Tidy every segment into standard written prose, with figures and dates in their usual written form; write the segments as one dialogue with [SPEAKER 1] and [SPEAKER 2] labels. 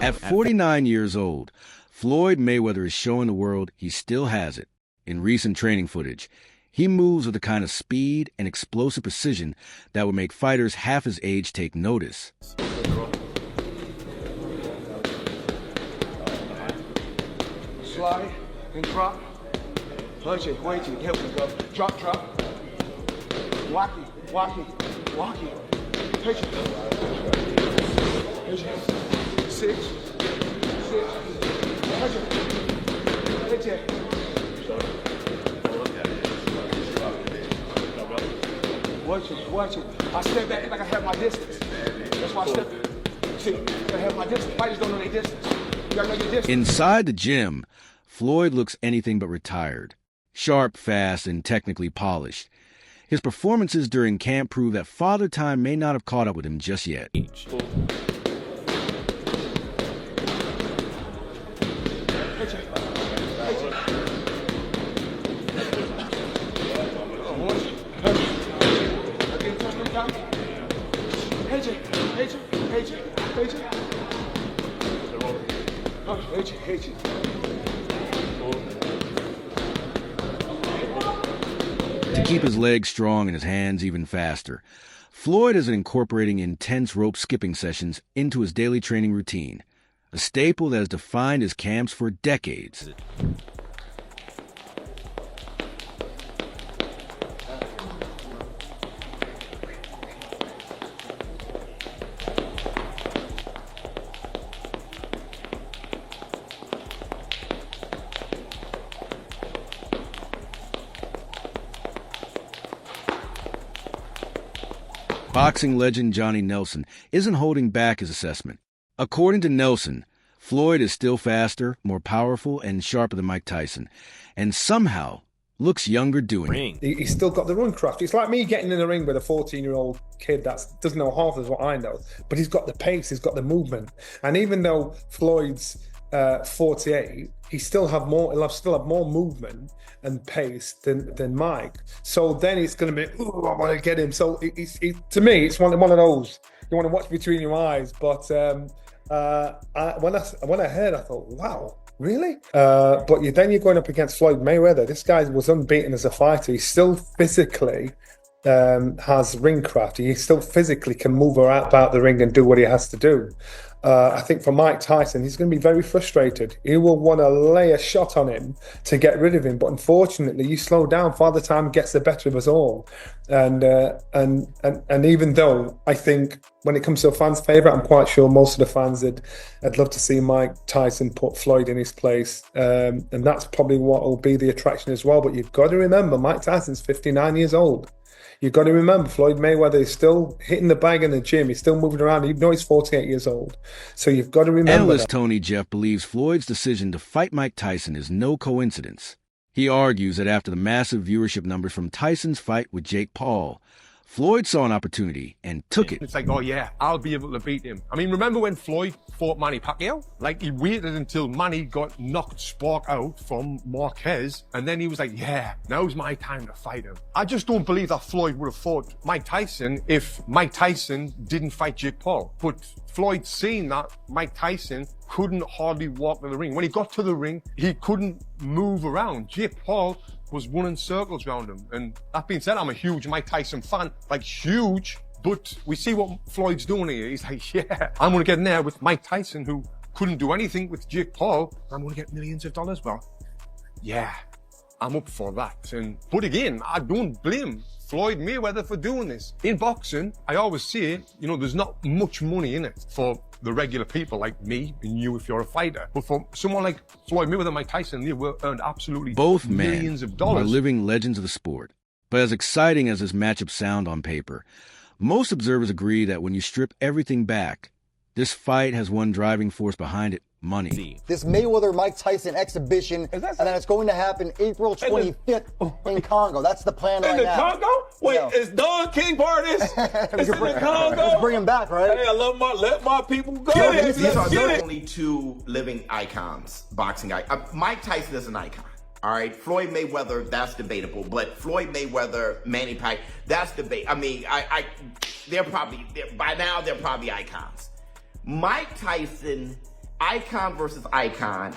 [SPEAKER 1] At 49 years old, Floyd Mayweather is showing the world he still has it. In recent training footage, he moves with the kind of speed and explosive precision that would make fighters half his age take notice.
[SPEAKER 2] Slide and drop. Punch it, wait till here we go. Drop, drop. Walk it, walk it, walk it. Pitch it. Pitch it. Six. Punch it. Pitch it. Watch it. I step back like I have my distance. That's why I step back. See, I have my distance. Fighters don't know their distance. You gotta know your distance.
[SPEAKER 1] Inside the gym, Floyd looks anything but retired. Sharp, fast, and technically polished. His performances during camp prove that Father Time may not have caught up with him just yet. To keep his legs strong and his hands even faster, Floyd is incorporating intense rope skipping sessions into his daily training routine, a staple that has defined his camps for decades. Boxing legend Johnny Nelson isn't holding back his assessment. According to Nelson, Floyd is still faster, more powerful, and sharper than Mike Tyson, and somehow looks younger doing it.
[SPEAKER 3] He's still got the run craft. It's like me getting in the ring with a 14-year-old kid that doesn't know half as what I know, but he's got the pace, he's got the movement. And even though Floyd's 48, he'll still have more movement and pace than Mike. So then it's going to be, I want to get him. So to me, it's one of those you want to watch between your eyes. But when I heard, I thought, wow, really? But then you're going up against Floyd Mayweather. This guy was unbeaten as a fighter. He still physically has ring craft. He still physically can move about the ring and do what he has to do. I think for Mike Tyson, he's going to be very frustrated. He will want to lay a shot on him to get rid of him, but unfortunately, you slow down. Father Time gets the better of us all, and even though I think when it comes to a fan's favourite, I'm quite sure most of the fans would love to see Mike Tyson put Floyd in his place, and that's probably what will be the attraction as well. But you've got to remember, Mike Tyson's 59 years old. You've got to remember, Floyd Mayweather is still hitting the bag in the gym. He's still moving around, even though he's 48 years old. So you've got to remember
[SPEAKER 1] Analyst Tony Jeff believes Floyd's decision to fight Mike Tyson is no coincidence. He argues that after the massive viewership numbers from Tyson's fight with Jake Paul, Floyd saw an opportunity and took it.
[SPEAKER 4] It's like, oh yeah, I'll be able to beat him. I mean, remember when Floyd fought Manny Pacquiao? Like, he waited until Manny got knocked spark out from Marquez, and then he was like, yeah, now's my time to fight him. I just don't believe that Floyd would have fought Mike Tyson if Mike Tyson didn't fight Jake Paul. But Floyd seen that Mike Tyson couldn't hardly walk to the ring. When he got to the ring, he couldn't move around. Jake Paul was running circles around him. And that being said, I'm a huge Mike Tyson fan, like huge, but we see what Floyd's doing here. He's like, yeah, I'm going to get in there with Mike Tyson, who couldn't do anything with Jake Paul. I'm going to get millions of dollars. Well, yeah, I'm up for that. But again, I don't blame Floyd Mayweather for doing this. In boxing, I always say, there's not much money in it for the regular people like me and you if you're a fighter. But for someone like Floyd Mayweather and Mike Tyson, they earned absolutely
[SPEAKER 1] both
[SPEAKER 4] millions
[SPEAKER 1] men
[SPEAKER 4] of dollars.
[SPEAKER 1] Are living legends of the sport. But as exciting as this matchup sound on paper, most observers agree that when you strip everything back, this fight has one driving force behind it: money.
[SPEAKER 5] This Mayweather-Mike Tyson exhibition, and then it's going to happen April 25th in Congo. That's the plan right now.
[SPEAKER 2] In the Congo? Wait, is Don King part of this? It's in the Congo?
[SPEAKER 5] Let's bring him back, right?
[SPEAKER 2] Hey, let my people go.
[SPEAKER 6] These are the only two living icons, boxing icons. Mike Tyson is an icon. All right, Floyd Mayweather, that's debatable, but Floyd Mayweather, Manny Pacquiao, that's debate. I mean, by now they're probably icons. Mike Tyson icon versus icon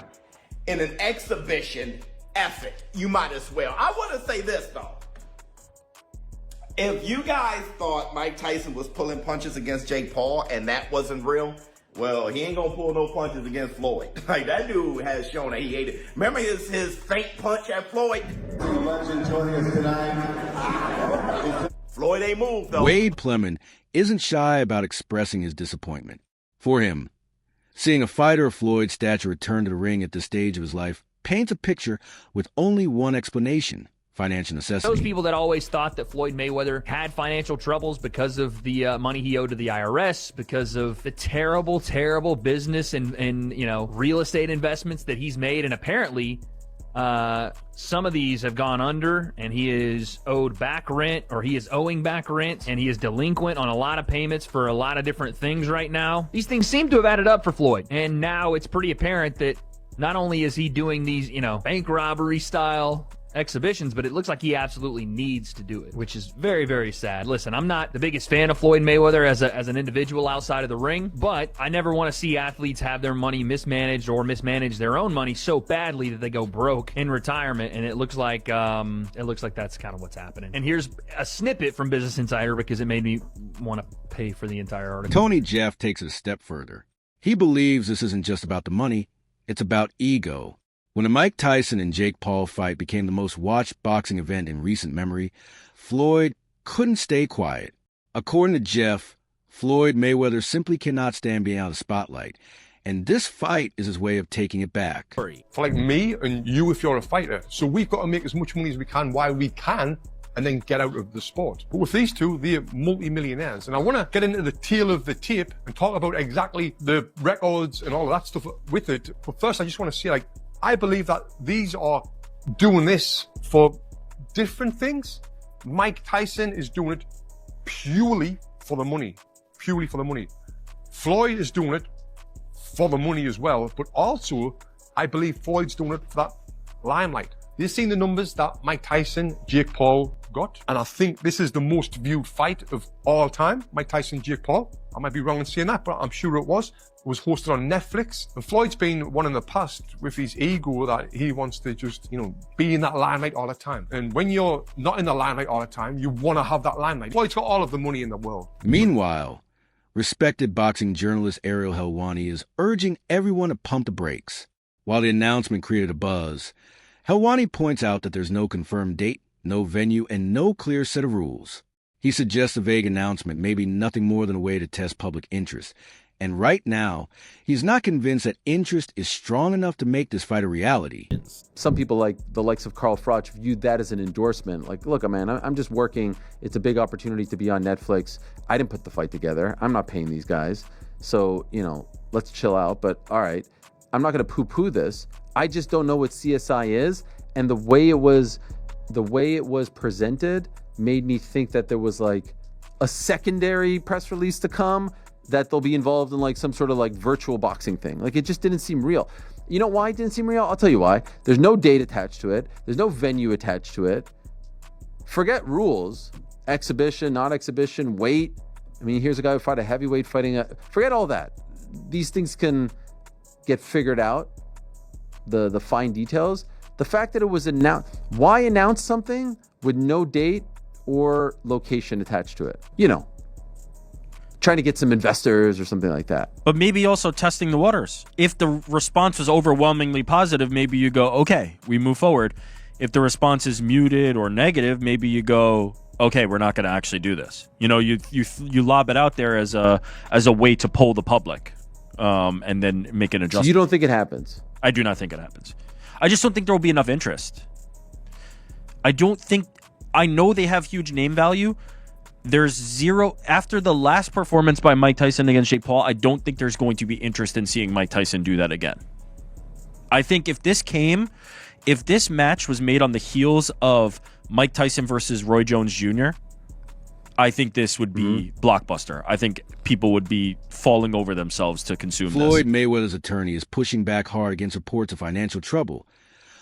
[SPEAKER 6] in an exhibition, F it. You might as well. I want to say this, though. If you guys thought Mike Tyson was pulling punches against Jake Paul and that wasn't real, well, he ain't gonna pull no punches against Floyd. Like, that dude has shown that he hated. Remember his faint punch at Floyd? Floyd ain't moved, though.
[SPEAKER 1] Wade Plemon isn't shy about expressing his disappointment. For him, seeing a fighter of Floyd's stature return to the ring at this stage of his life paints a picture with only one explanation: financial necessity.
[SPEAKER 7] Those people that always thought that Floyd Mayweather had financial troubles because of the money he owed to the IRS, because of the terrible, terrible business and real estate investments that he's made, and apparently some of these have gone under, and he is owed back rent, or he is owing back rent, and he is delinquent on a lot of payments for a lot of different things right now. These things seem to have added up for Floyd, and now it's pretty apparent that not only is he doing these, bank robbery style exhibitions, but it looks like he absolutely needs to do it, which is very, very sad. Listen, I'm not the biggest fan of Floyd Mayweather as an individual outside of the ring, but I never want to see athletes have their money mismanaged or mismanage their own money so badly that they go broke in retirement, and it looks like that's kind of what's happening. And here's a snippet from Business Insider because it made me want to pay for the entire article.
[SPEAKER 1] Tony Jeff takes it a step further. He believes this isn't just about the money, it's about ego. When the Mike Tyson and Jake Paul fight became the most watched boxing event in recent memory, Floyd couldn't stay quiet. According to Jeff, Floyd Mayweather simply cannot stand being out of the spotlight, and this fight is his way of taking it back.
[SPEAKER 4] For like me and you, if you're a fighter, so we've got to make as much money as we can while we can, and then get out of the sport. But with these two, they're multi-millionaires. And I want to get into the tail of the tape and talk about exactly the records and all of that stuff with it. But first, I just want to say, I believe that these are doing this for different things. Mike Tyson is doing it purely for the money. Purely for the money. Floyd is doing it for the money as well, but also I believe Floyd's doing it for that limelight. You've seen the numbers that Mike Tyson, Jake Paul got, and I think this is the most viewed fight of all time. Mike Tyson, Jake Paul. I might be wrong in saying that, but I'm sure it was. It was hosted on Netflix. And Floyd's been one in the past with his ego that he wants to just, be in that limelight all the time. And when you're not in the limelight all the time, you want to have that limelight. Floyd's got all of the money in the world.
[SPEAKER 1] Meanwhile, respected boxing journalist Ariel Helwani is urging everyone to pump the brakes. While the announcement created a buzz, Helwani points out that there's no confirmed date, no venue, and no clear set of rules. He suggests a vague announcement may be nothing more than a way to test public interest. And right now, he's not convinced that interest is strong enough to make this fight a reality.
[SPEAKER 8] Some people, like the likes of Carl Froch, viewed that as an endorsement. Like, look, man, I'm just working. It's a big opportunity to be on Netflix. I didn't put the fight together. I'm not paying these guys. So, let's chill out. But all right, I'm not going to poo-poo this. I just don't know what CSI is. And the way it was presented made me think that there was like a secondary press release to come, that they'll be involved in like some sort of like virtual boxing thing. Like, it just didn't seem real. You know why it didn't seem real? I'll tell you why. There's no date attached to it. There's no venue attached to it. Forget rules. Exhibition, not exhibition, weight. I mean, here's a guy who fought a heavyweight fighting forget all that. These things can get figured out, the fine details. The fact that it was announced, why announce something with no date or location attached to it? Trying to get some investors or something like that.
[SPEAKER 9] But maybe also testing the waters. If the response was overwhelmingly positive, maybe you go, okay, we move forward. If the response is muted or negative, maybe you go, okay, we're not going to actually do this. You lob it out there as a way to poll the public, and then make an adjustment.
[SPEAKER 8] So you don't think it happens?
[SPEAKER 9] I do not think it happens. I just don't think there will be enough interest. I know they have huge name value. There's zero after the last performance by Mike Tyson against Jake Paul. I don't think there's going to be interest in seeing Mike Tyson do that again. I think if this match was made on the heels of Mike Tyson versus Roy Jones Jr., I think this would be blockbuster. I think people would be falling over themselves to consume
[SPEAKER 1] Floyd Mayweather's attorney is pushing back hard against reports of financial trouble,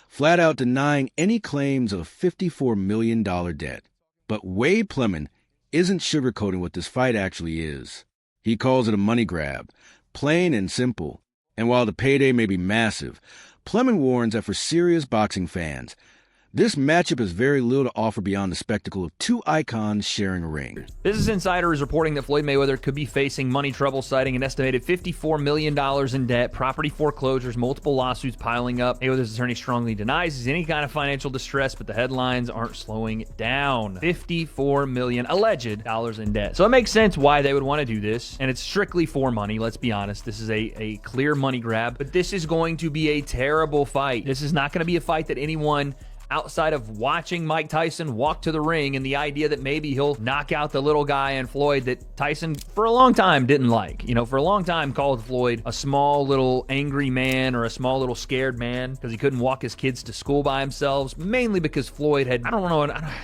[SPEAKER 1] flat out denying any claims of a $54 million debt. But Wade Plemon isn't sugarcoating what this fight actually is. He calls it a money grab, plain and simple. And while the payday may be massive, Plemon warns that for serious boxing fans, this matchup has very little to offer beyond the spectacle of two icons sharing a ring.
[SPEAKER 7] Business Insider is reporting that Floyd Mayweather could be facing money trouble, citing an estimated $54 million in debt, property foreclosures, multiple lawsuits piling up. Mayweather's attorney strongly denies he's in any kind of financial distress, but the headlines aren't slowing down. $54 million alleged dollars in debt. So it makes sense why they would want to do this, and it's strictly for money. Let's be honest. This is a clear money grab, but this is going to be a terrible fight. This is not going to be a fight that anyone outside of watching Mike Tyson walk to the ring and the idea that maybe he'll knock out the little guy in Floyd that Tyson for a long time didn't like. You know, for a long time called Floyd a small little angry man or a small little scared man because he couldn't walk his kids to school by himself, mainly because Floyd had,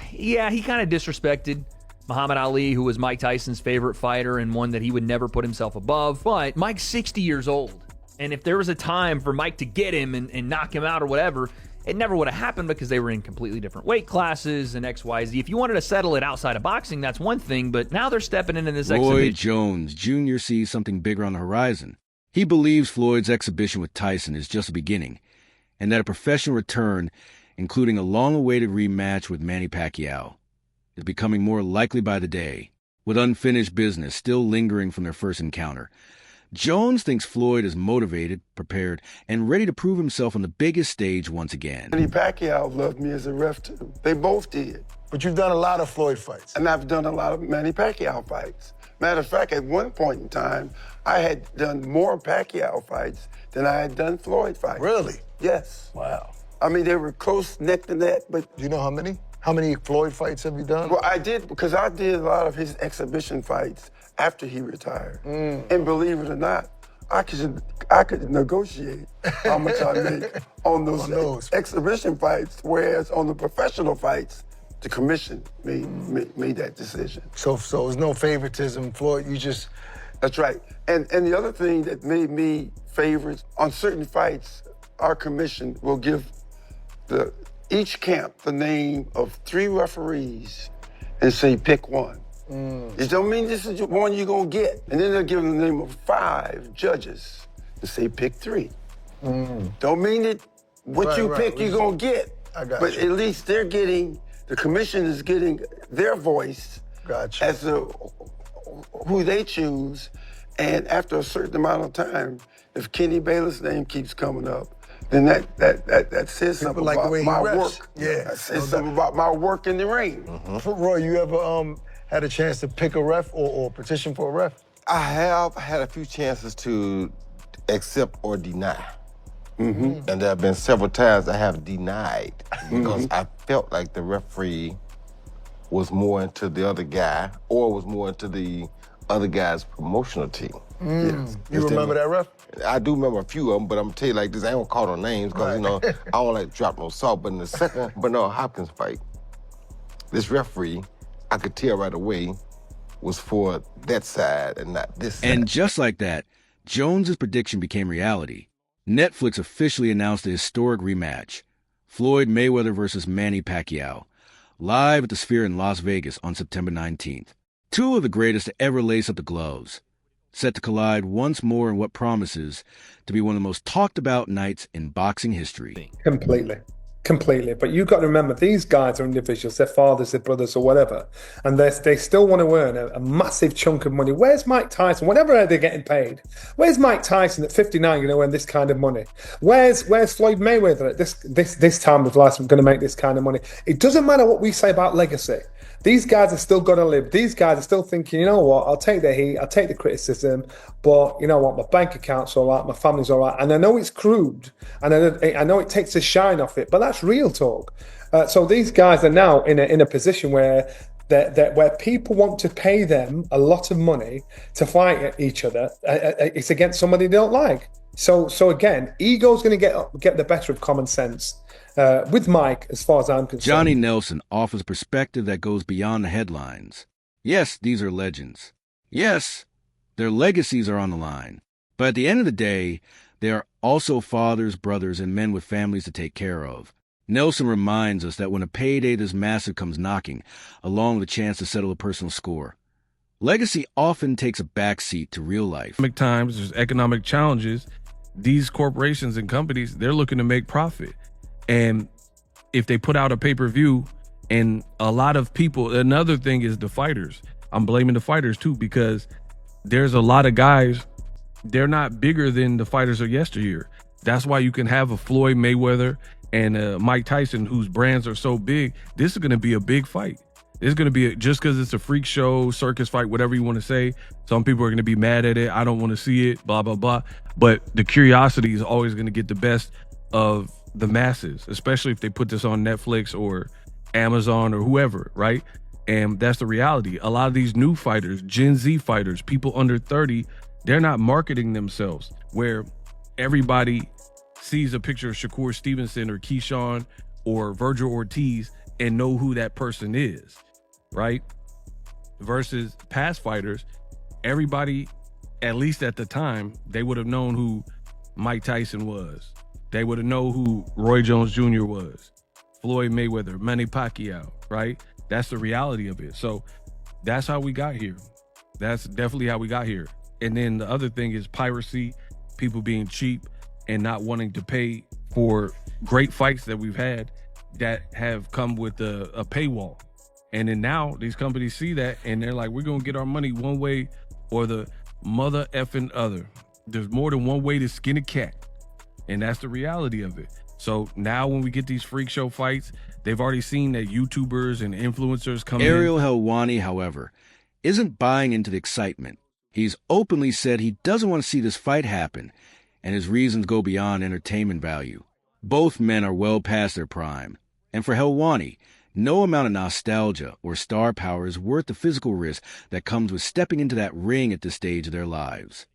[SPEAKER 7] he kind of disrespected Muhammad Ali, who was Mike Tyson's favorite fighter and one that he would never put himself above. But Mike's 60 years old, and if there was a time for Mike to get him and knock him out or whatever, it never would have happened because they were in completely different weight classes and XYZ. If you wanted to settle it outside of boxing, that's one thing, but now they're stepping into this exhibition.
[SPEAKER 1] Floyd Jones Jr. sees something bigger on the horizon. He believes Floyd's exhibition with Tyson is just the beginning, and that a professional return, including a long-awaited rematch with Manny Pacquiao, is becoming more likely by the day, with unfinished business still lingering from their first encounter. Jones thinks Floyd is motivated, prepared, and ready to prove himself on the biggest stage once again.
[SPEAKER 10] Manny Pacquiao loved me as a ref, too. They both did.
[SPEAKER 2] But you've done a lot of Floyd fights.
[SPEAKER 10] And I've done a lot of Manny Pacquiao fights. Matter of fact, at one point in time, I had done more Pacquiao fights than I had done Floyd fights.
[SPEAKER 2] Really?
[SPEAKER 10] Yes.
[SPEAKER 2] Wow.
[SPEAKER 10] I mean, they were close neck to neck, but...
[SPEAKER 2] Do you know how many? How many Floyd fights have you done?
[SPEAKER 10] Well, I did, because I did a lot of his exhibition fights after he retired. And believe it or not, I could negotiate how much I make on those exhibition fights, whereas on the professional fights, the commission made that decision.
[SPEAKER 2] So there's no favoritism, Floyd, you just...
[SPEAKER 10] That's right. And the other thing that made me favorites, on certain fights, our commission will give each camp the name of 3 referees and say, pick one. It don't mean this is the one you're gonna get. And then they'll give them the name of 5 judges and say, pick 3. Don't mean that what you pick you're gonna get. But at least they're getting, the commission is getting their voice as to who they choose. And after a certain amount of time, if Kenny Bayless' name keeps coming up, then that says something
[SPEAKER 2] like
[SPEAKER 10] about my work.
[SPEAKER 2] Yeah.
[SPEAKER 10] That says something about my work in the ring.
[SPEAKER 2] Roy, you ever had a chance to pick a ref or petition for a ref?
[SPEAKER 11] I have had a few chances to accept or deny. And there have been several times I have denied because I felt like the referee was more into the other guy or was more into the other guy's promotional team.
[SPEAKER 2] Yes. You remember that ref?
[SPEAKER 11] I do remember a few of them, but I'm gonna tell you like this, I ain't gonna call no names because, you know, I don't like to drop no salt. But in the second Bernard Hopkins fight, this referee, I could tell right away, was for that side and not this side.
[SPEAKER 1] And just like that, Jones's prediction became reality. Netflix officially announced the historic rematch, Floyd Mayweather versus Manny Pacquiao, live at the Sphere in Las Vegas on September 19th. 2 of the greatest to ever lace up the gloves, set to collide once more in what promises to be one of the most talked about nights in boxing history.
[SPEAKER 3] Completely. But you've got to remember, these guys are individuals, their fathers, their brothers, or whatever, and they still want to earn a massive chunk of money. Where's Mike Tyson? Whatever they're getting paid. Where's Mike Tyson at 59 going to earn this kind of money? Where's Floyd Mayweather at this time of life going to make this kind of money? It doesn't matter what we say about legacy. These guys are still going to live. These guys are still thinking, you know what, I'll take the heat, I'll take the criticism, but you know what, my bank account's all right, my family's all right. And I know it's crude, and I know it takes the shine off it, but that's real talk. So these guys are now in a position where where people want to pay them a lot of money to fight each other. It's against somebody they don't like. So again, ego's going to get the better of common sense. With Mike, as far as I'm concerned.
[SPEAKER 1] Johnny Nelson offers a perspective that goes beyond the headlines. Yes, these are legends. Yes, their legacies are on the line. But at the end of the day, they are also fathers, brothers, and men with families to take care of. Nelson reminds us that when a payday this massive comes knocking, along with a chance to settle a personal score, legacy often takes a backseat to real life.
[SPEAKER 12] Times, there's economic challenges. these corporations and companies, they're looking to make profit. And if they put out a pay-per-view, and a lot of people, another thing is the fighters. I'm blaming the fighters too, because there's a lot of guys, they're not bigger than the fighters of yesteryear. That's why you can have a Floyd Mayweather and a Mike Tyson, whose brands are so big. This is going to be a big fight. It's going to be, just because it's a freak show, circus fight, whatever you want to say. Some people are going to be mad at it. I don't want to see it, blah, blah, blah. But the curiosity is always going to get the best of the masses, especially if they put this on Netflix or Amazon or whoever, right? And that's the reality. A lot of these new fighters, Gen Z fighters, people under 30, they're not marketing themselves, where everybody sees a picture of Shakur Stevenson or Keyshawn or Virgil Ortiz and know who that person is, right? Versus past fighters, everybody, at least at the time, they would have known who Mike Tyson was. They would have known who Roy Jones Jr. was, Floyd Mayweather, Manny Pacquiao, right? That's the reality of it. So that's how we got here. That's definitely how we got here. And then the other thing is piracy, people being cheap and not wanting to pay for great fights that we've had that have come with a paywall. And then now these companies see that and they're like, we're going to get our money one way or the mother effing other. There's more than one way to skin a cat. And that's the reality of it. So now when we get these freak show fights, they've already seen that YouTubers and influencers come in.
[SPEAKER 1] Ariel Helwani, however, isn't buying into the excitement. He's openly said he doesn't want to see this fight happen, and his reasons go beyond entertainment value. Both men are well past their prime. And for Helwani, no amount of nostalgia or star power is worth the physical risk that comes with stepping into that ring at this stage of their lives.